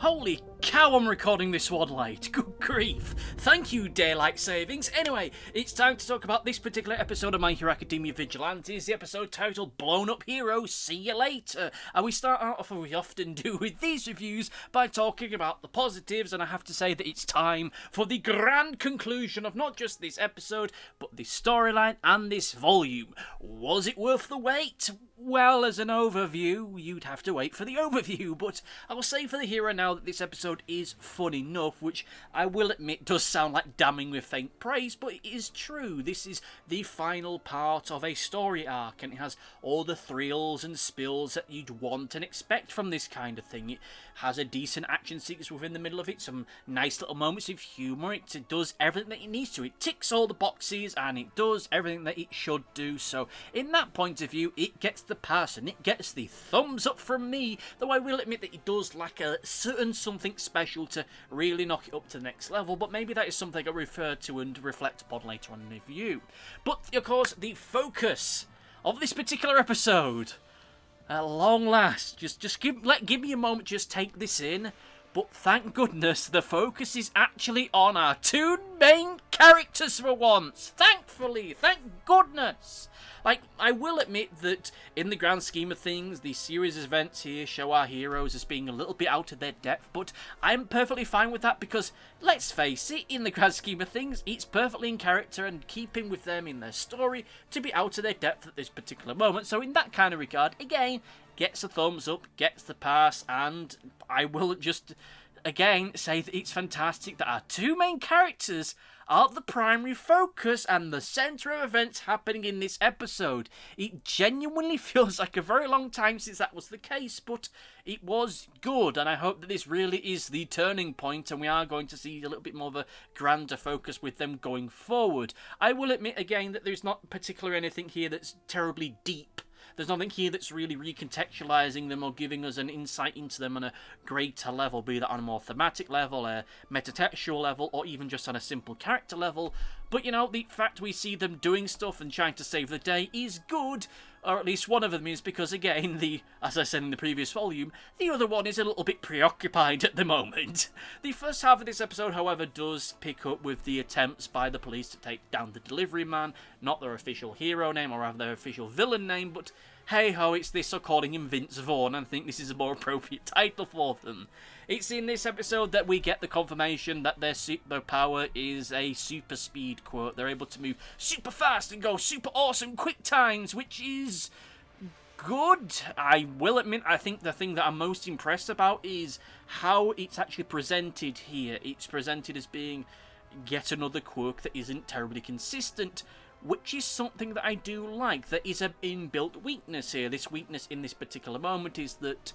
Holy cow, I'm recording this one late. Good grief. Thank you, Daylight Savings. Anyway, it's time to talk about this particular episode of My Hero Academia Vigilantes, the episode titled Blown Up Hero, See You Later. And we start out, as we often do with these reviews, by talking about the positives, and I have to say that it's time for the grand conclusion of not just this episode, but this storyline and this volume. Was it worth the wait? Well, as an overview, you'd have to wait for the overview, but I will say for the hero now that this episode is fun enough, which I will admit does sound like damning with faint praise, but it is true. This is the final part of a story arc, and it has all the thrills and spills that you'd want and expect from this kind of thing. It has a decent action sequence within the middle of it, some nice little moments of humour. It does everything that it needs to. It ticks all the boxes, and it does everything that it should do. So, in that point of view, it gets the pass, and it gets the thumbs up from me, though I will admit that it does lack a certain something special to really knock it up to the next level, but maybe that is something I'll refer to and reflect upon later on in the review. But, of course, the focus of this particular episode, at long last, just give me a moment, just take this in. But thank goodness the focus is actually on our two main characters for once. Thankfully, thank goodness. Like, I will admit that in the grand scheme of things, the series of events here show our heroes as being a little bit out of their depth, but I'm perfectly fine with that because, let's face it, in the grand scheme of things, it's perfectly in character and keeping with them in their story to be out of their depth at this particular moment. So in that kind of regard, again, gets a thumbs up, gets the pass, and I will just, again, say that it's fantastic that our two main characters are the primary focus and the centre of events happening in this episode. It genuinely feels like a very long time since that was the case, but it was good, and I hope that this really is the turning point and we are going to see a little bit more of a grander focus with them going forward. I will admit again that there's not particularly anything here that's terribly deep. There's nothing here that's really recontextualising them or giving us an insight into them on a greater level, be that on a more thematic level, a metatextual level, or even just on a simple character level. But, you know, the fact we see them doing stuff and trying to save the day is good, or at least one of them is, because, again, as I said in the previous volume, the other one is a little bit preoccupied at the moment. The first half of this episode, however, does pick up with the attempts by the police to take down the delivery man, not their official hero name, or rather their official villain name, but hey-ho, it's this, so calling him Vince Vaughn, and I think this is a more appropriate title for them. It's in this episode that we get the confirmation that their superpower is a super speed quote. They're able to move super fast and go super awesome quick times, which is good. I will admit, I think the thing that I'm most impressed about is how it's actually presented here. It's presented as being yet another quirk that isn't terribly consistent, which is something that I do like. There is an inbuilt weakness here. This weakness in this particular moment is that,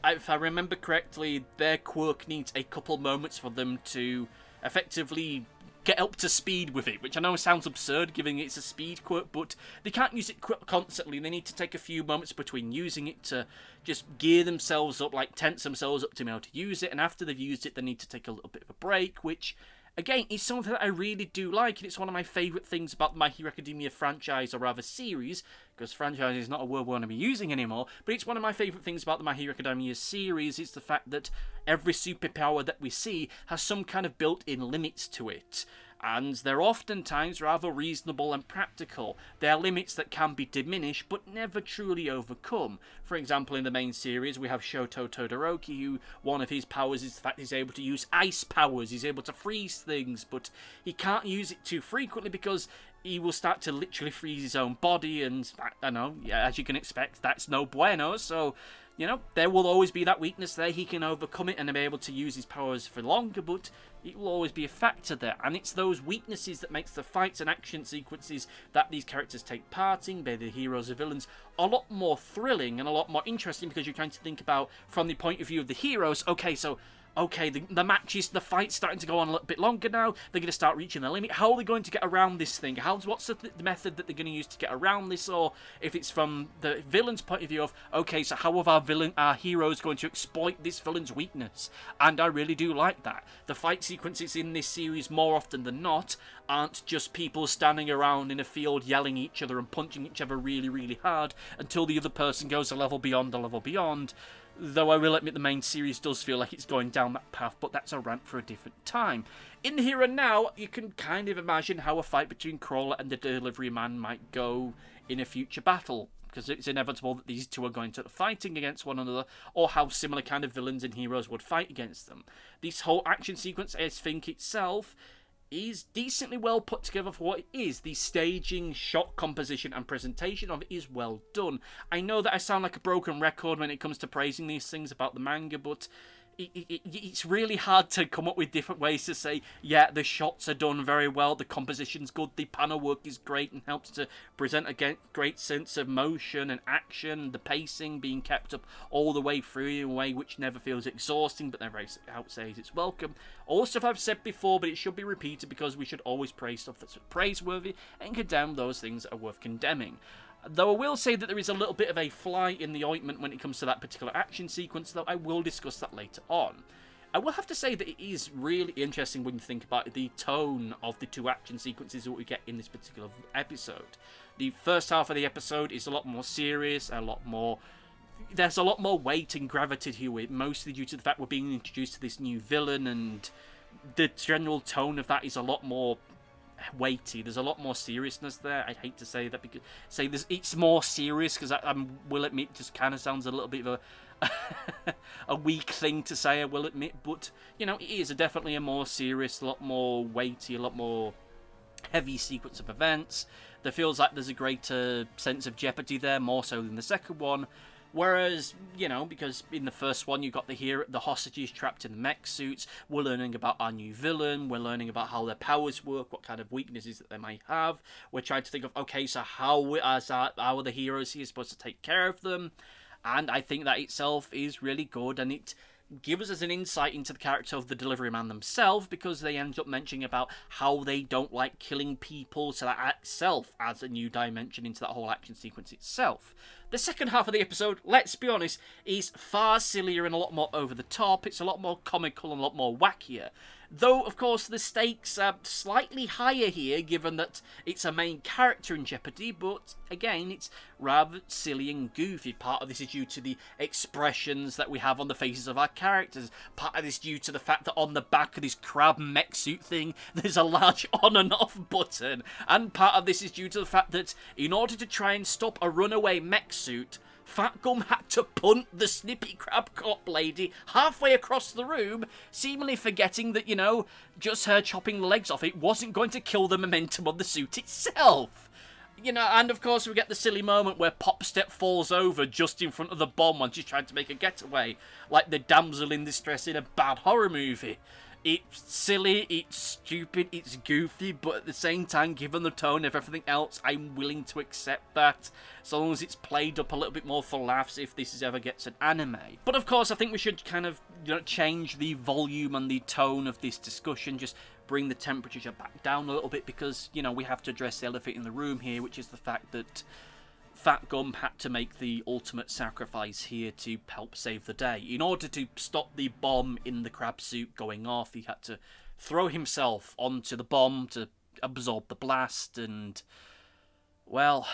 if I remember correctly, their quirk needs a couple moments for them to effectively get up to speed with it, which I know sounds absurd given it's a speed quirk, but they can't use it constantly. They need to take a few moments between using it to just gear themselves up, like tense themselves up to be able to use it, and after they've used it, they need to take a little bit of a break, which again, it's something that I really do like, and it's one of my favourite things about the My Hero Academia franchise, or rather series, because franchise is not a word we want to be using anymore, but it's one of my favourite things about the My Hero Academia series, is the fact that every superpower that we see has some kind of built-in limits to it. And they're oftentimes rather reasonable and practical. They are limits that can be diminished, but never truly overcome. For example, in the main series, we have Shoto Todoroki, who one of his powers is the fact he's able to use ice powers. He's able to freeze things, but he can't use it too frequently because he will start to literally freeze his own body, and, I don't know, yeah, as you can expect, that's no bueno, so, you know, there will always be that weakness there. He can overcome it and be able to use his powers for longer, but it will always be a factor there. And it's those weaknesses that makes the fights and action sequences that these characters take part in, be they heroes or villains, a lot more thrilling and a lot more interesting, because you're trying to think about, from the point of view of the heroes, okay, the matches, the fight's starting to go on a little bit longer now. They're going to start reaching their limit. How are they going to get around this thing? What's the method that they're going to use to get around this? Or if it's from the villain's point of view of, okay, so how are our heroes going to exploit this villain's weakness? And I really do like that. The fight sequences in this series, more often than not, aren't just people standing around in a field yelling at each other and punching each other really, really hard until the other person goes a level beyond the level beyond. Though I will admit the main series does feel like it's going down that path, but that's a rant for a different time. In the here and now, you can kind of imagine how a fight between Crawler and the Delivery Man might go in a future battle, because it's inevitable that these two are going to be fighting against one another, or how similar kind of villains and heroes would fight against them. This whole action sequence, I think itself, is decently well put together for what it is. The staging, shot composition and presentation of it is well done. I know that I sound like a broken record when it comes to praising these things about the manga, but it's really hard to come up with different ways to say, yeah, the shots are done very well, the composition's good, the panel work is great and helps to present a great sense of motion and action, the pacing being kept up all the way through in a way which never feels exhausting but never outsays its welcome. All stuff I've said before, but it should be repeated because we should always praise stuff that's praiseworthy and condemn those things that are worth condemning. Though I will say that there is a little bit of a fly in the ointment when it comes to that particular action sequence, though I will discuss that later on. I will have to say that it is really interesting when you think about the tone of the two action sequences that we get in this particular episode. The first half of the episode is a lot more serious, there's a lot more weight and gravity to it, mostly due to the fact we're being introduced to this new villain, and the general tone of that is a lot more weighty. There's a lot more seriousness there. I hate to say that because it's more serious because I will admit, just kind of sounds a little bit of a weak thing to say, I will admit, but you know, it is definitely a more serious, a lot more weighty, a lot more heavy sequence of events. There feels like there's a greater sense of jeopardy there, more so than the second one. Whereas, you know, because in the first one you got the hostages trapped in the mech suits, we're learning about our new villain, we're learning about how their powers work, what kind of weaknesses that they might have. We're trying to think of, okay, so how are the heroes here supposed to take care of them? And I think that itself is really good, and it gives us an insight into the character of the Delivery Man themselves, because they end up mentioning about how they don't like killing people, so that itself adds a new dimension into that whole action sequence itself. The second half of the episode, let's be honest, is far sillier and a lot more over the top. It's a lot more comical and a lot more wackier. Though, of course, the stakes are slightly higher here, given that it's a main character in jeopardy, but again, it's rather silly and goofy. Part of this is due to the expressions that we have on the faces of our characters. Part of this is due to the fact that on the back of this crab mech suit thing, there's a large on and off button. And part of this is due to the fact that in order to try and stop a runaway mech suit, Fat Gum had to punt the snippy crab cop lady halfway across the room, seemingly forgetting that, you know, just her chopping the legs off it wasn't going to kill the momentum of the suit itself. You know, and of course we get the silly moment where Popstep falls over just in front of the bomb when she's trying to make a getaway, like the damsel in distress in a bad horror movie. It's silly, it's stupid, it's goofy, but at the same time, given the tone of everything else, I'm willing to accept that, so long as it's played up a little bit more for laughs if this ever gets an anime. But of course, I think we should kind of, you know, change the volume and the tone of this discussion, just bring the temperature back down a little bit, because, you know, we have to address the elephant in the room here, which is the fact that Fat Gum had to make the ultimate sacrifice here to help save the day. In order to stop the bomb in the crab suit going off, he had to throw himself onto the bomb to absorb the blast, and, well,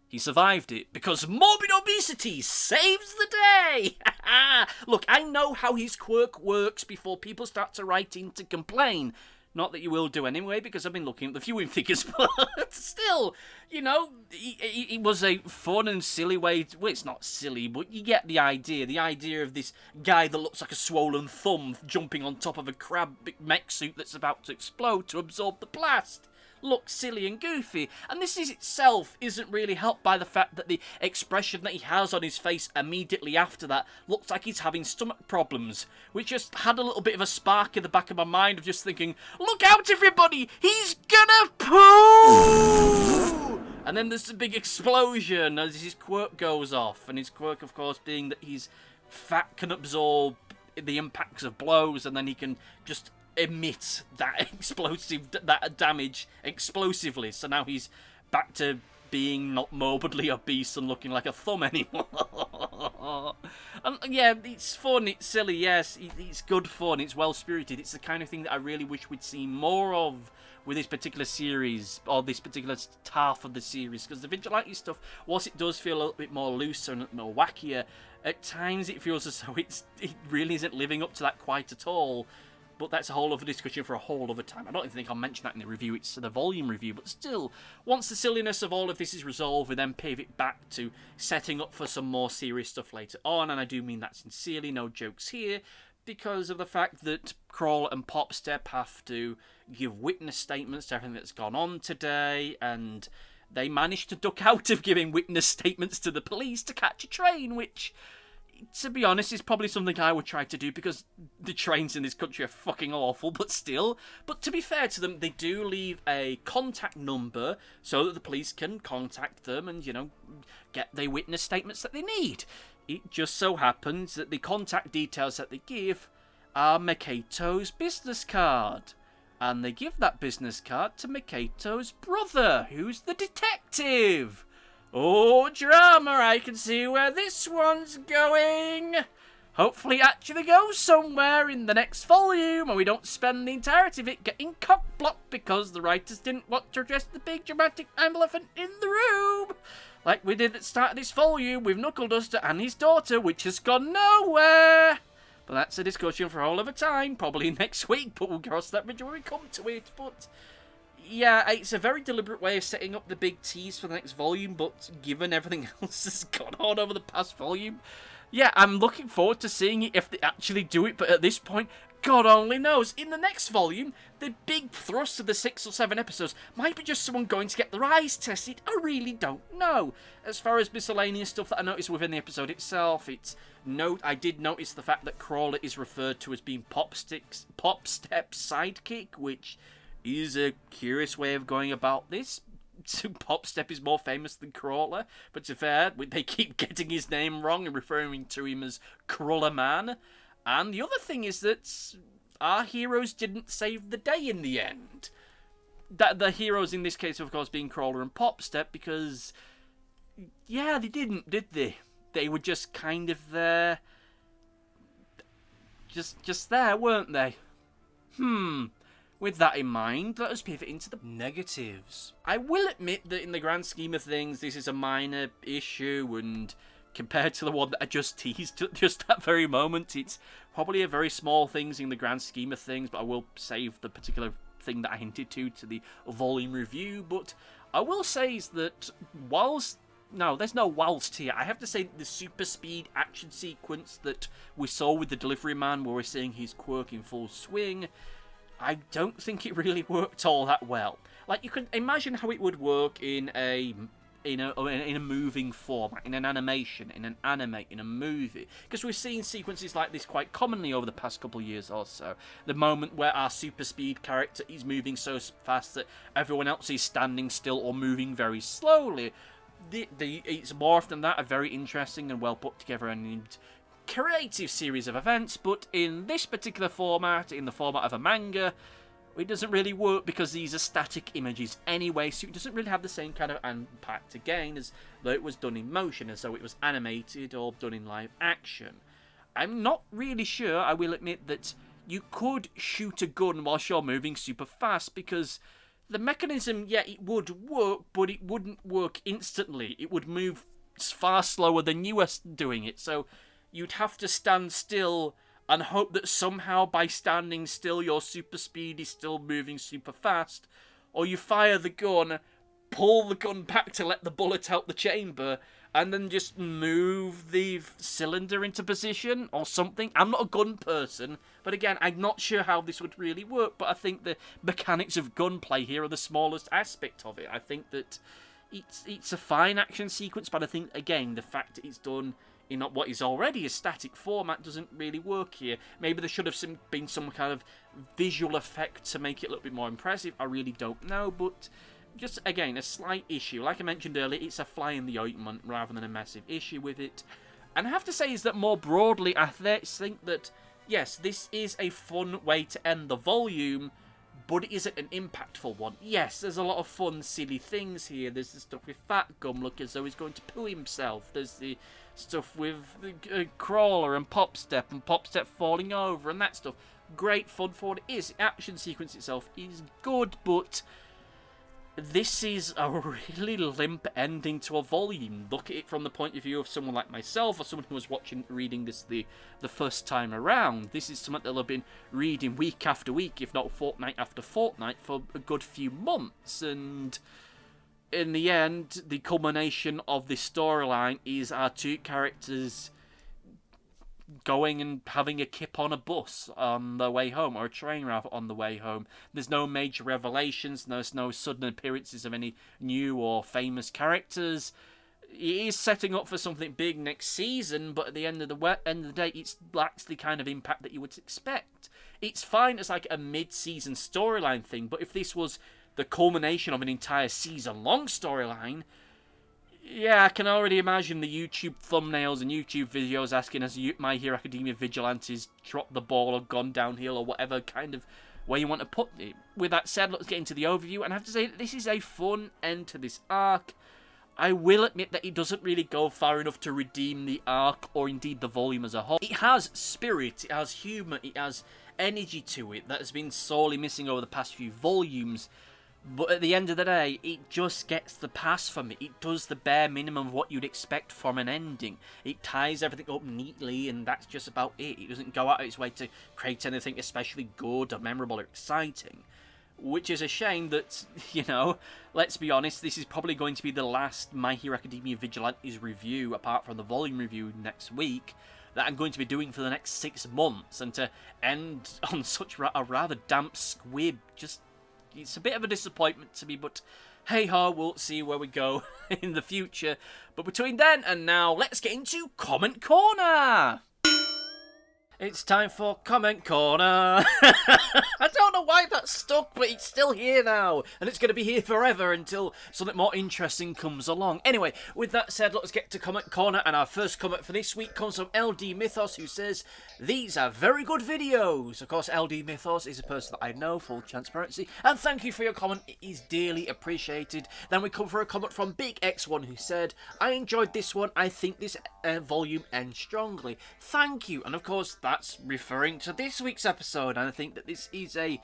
he survived it because morbid obesity saves the day! Look, I know how his quirk works before people start to write in to complain. Not that you will do anyway, because I've been looking at the viewing figures, but still, you know, it was a fun and silly way well, it's not silly, but you get the idea. The idea of this guy that looks like a swollen thumb jumping on top of a crab mech suit that's about to explode to absorb the blast. Looks silly and goofy, and this is itself isn't really helped by the fact that the expression that he has on his face immediately after that looks like he's having stomach problems, which just had a little bit of a spark in the back of my mind of just thinking, look out everybody, he's gonna poo! And then there's a big explosion as his quirk goes off, and his quirk of course being that his fat can absorb the impacts of blows, and then he can just emit that damage explosively. So now he's back to being not morbidly obese and looking like a thumb anymore. Yeah, it's fun, it's silly, yes, it's good fun, it's well-spirited. It's the kind of thing that I really wish we'd see more of with this particular series, or this particular half of the series, because the Vigilante stuff, whilst it does feel a little bit more looser and more wackier, at times it feels as though it really isn't living up to that quite at all. But that's a whole other discussion for a whole other time. I don't even think I'll mention that in the review. It's the volume review. But still, once the silliness of all of this is resolved, we then pivot back to setting up for some more serious stuff later on. And I do mean that sincerely, no jokes here, because of the fact that Crawler and Popstep have to give witness statements to everything that's gone on today. And they managed to duck out of giving witness statements to the police to catch a train, which, to be honest, is probably something I would try to do, because the trains in this country are fucking awful, but still. But to be fair to them, they do leave a contact number so that the police can contact them and, you know, get their witness statements that they need. It just so happens that the contact details that they give are Makato's business card. And they give that business card to Makato's brother, who's the detective. Oh, drama, I can see where this one's going. Hopefully it actually goes somewhere in the next volume, and we don't spend the entirety of it getting cock-blocked because the writers didn't want to address the big dramatic elephant in the room, like we did at the start of this volume with Knuckle Duster and his daughter, which has gone nowhere. But that's a discussion for a whole other time, probably next week, but we'll cross that bridge when we come to it. But yeah, it's a very deliberate way of setting up the big tease for the next volume, but given everything else that's gone on over the past volume, yeah, I'm looking forward to seeing it if they actually do it, but at this point, God only knows. In the next volume, the big thrust of the 6 or 7 episodes might be just someone going to get their eyes tested. I really don't know. As far as miscellaneous stuff that I noticed within the episode itself, I did notice the fact that Crawler is referred to as being Popstep's sidekick, which is a curious way of going about this. Popstep is more famous than Crawler, but to be fair, they keep getting his name wrong and referring to him as Crawler Man. And the other thing is that our heroes didn't save the day in the end. That the heroes in this case, of course, being Crawler and Popstep, because yeah, they didn't, did they? They were just kind of there, just there, weren't they? With that in mind, let us pivot into the negatives. I will admit that in the grand scheme of things, this is a minor issue, and compared to the one that I just teased at just that very moment, it's probably a very small thing in the grand scheme of things, but I will save the particular thing that I hinted to the volume review. But I will say is that there's no whilst here. I have to say that the super speed action sequence that we saw with the delivery man, where we're seeing his quirk in full swing, I don't think it really worked all that well. Like, you can imagine how it would work in a moving format, in an animation, in an anime, in a movie. Because we've seen sequences like this quite commonly over the past couple of years or so. The moment where our super speed character is moving so fast that everyone else is standing still or moving very slowly. It's more often that a very interesting and well put together and creative series of events, but in this particular format, in the format of a manga, it doesn't really work because these are static images anyway, so it doesn't really have the same kind of impact again as though it was done in motion, as though it was animated or done in live action. I'm not really sure, I will admit, that you could shoot a gun whilst you're moving super fast, because the mechanism, yeah, it would work, but it wouldn't work instantly. It would move far slower than you are doing it, so you'd have to stand still and hope that somehow by standing still your super speed is still moving super fast, or you fire the gun, pull the gun back to let the bullet out the chamber, and then just move the cylinder into position or something. I'm not a gun person, but again, I'm not sure how this would really work, but I think the mechanics of gunplay here are the smallest aspect of it. I think that it's a fine action sequence, but I think, again, the fact that it's done in what is already a static format doesn't really work here. Maybe there should have been some kind of visual effect to make it a little bit more impressive. I really don't know, but just, again, a slight issue. Like I mentioned earlier, it's a fly in the ointment rather than a massive issue with it. And I have to say is that more broadly, I think that, yes, this is a fun way to end the volume, but it isn't an impactful one. Yes, there's a lot of fun, silly things here. There's the stuff with Fat Gum looking as though he's going to poo himself. There's the stuff with Crawler and Popstep falling over and that stuff. Great fun for what it is. The action sequence itself is good, but this is a really limp ending to a volume. Look at it from the point of view of someone like myself, or someone who was reading this the first time around. This is something they'll have been reading week after week, if not fortnight after fortnight, for a good few months. And in the end, the culmination of this storyline is our two characters going and having a kip on a bus on the way home, or a train rather, on the way home. There's no major revelations, there's no sudden appearances of any new or famous characters. It is setting up for something big next season, but at the end of the day, it lacks the kind of impact that you would expect. It's fine as like a mid-season storyline thing, but if this was the culmination of an entire season-long storyline, yeah, I can already imagine the YouTube thumbnails and YouTube videos asking has My Hero Academia Vigilantes dropped the ball or gone downhill or whatever kind of way you want to put it. With that said, let's get into the overview, and I have to say that this is a fun end to this arc. I will admit that it doesn't really go far enough to redeem the arc or indeed the volume as a whole. It has spirit, it has humour, it has energy to it that has been sorely missing over the past few volumes. But at the end of the day, it just gets the pass for me. It does the bare minimum of what you'd expect from an ending. It ties everything up neatly, and that's just about it. It doesn't go out of its way to create anything especially good or memorable or exciting. Which is a shame that, you know, let's be honest, this is probably going to be the last My Hero Academia Vigilantes review, apart from the volume review next week, that I'm going to be doing for the next 6 months. And to end on such a rather damp squib, just... it's a bit of a disappointment to me, but hey-ho, we'll see where we go in the future. But between then and now, let's get into Comment Corner! It's time for Comment Corner. I don't know why that stuck, but it's still here now. And it's going to be here forever until something more interesting comes along. Anyway, with that said, let's get to Comment Corner. And our first comment for this week comes from LD Mythos, who says, "These are very good videos." Of course, LD Mythos is a person that I know, full transparency. And thank you for your comment. It is dearly appreciated. Then we come for a comment from Big X1, who said, "I enjoyed this one. I think this volume ends strongly." Thank you. And of course, that's referring to this week's episode, and I think that this is a,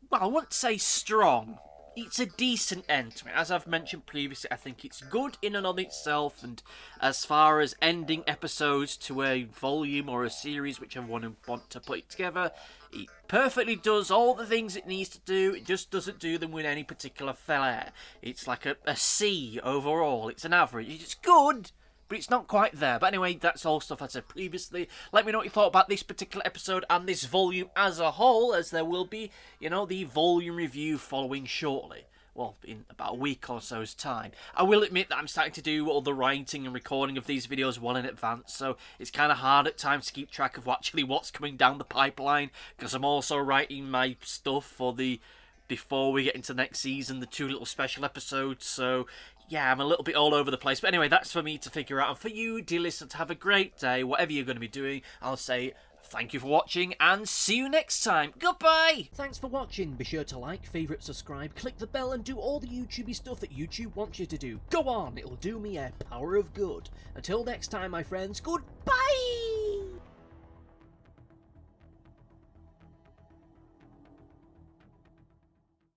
well, I won't say strong, it's a decent end to it. As I've mentioned previously, I think it's good in and on itself, and as far as ending episodes to a volume or a series, whichever one you want to put it together, it perfectly does all the things it needs to do. It just doesn't do them with any particular flair. It's like a C overall. It's an average. It's good, but it's not quite there. But anyway, that's all stuff I said previously. Let me know what you thought about this particular episode and this volume as a whole, as there will be, you know, the volume review following shortly. Well, in about a week or so's time. I will admit that I'm starting to do all the writing and recording of these videos well in advance, so it's kind of hard at times to keep track of actually what's coming down the pipeline, because I'm also writing my stuff for the, before we get into the next season, the 2 little special episodes, so yeah, I'm a little bit all over the place. But anyway, that's for me to figure out. And for you, dear listener, to have a great day, whatever you're going to be doing. I'll say thank you for watching, and see you next time. Goodbye! Thanks for watching. Be sure to like, favourite, subscribe, click the bell, and do all the YouTubey stuff that YouTube wants you to do. Go on, it'll do me a power of good. Until next time, my friends, goodbye!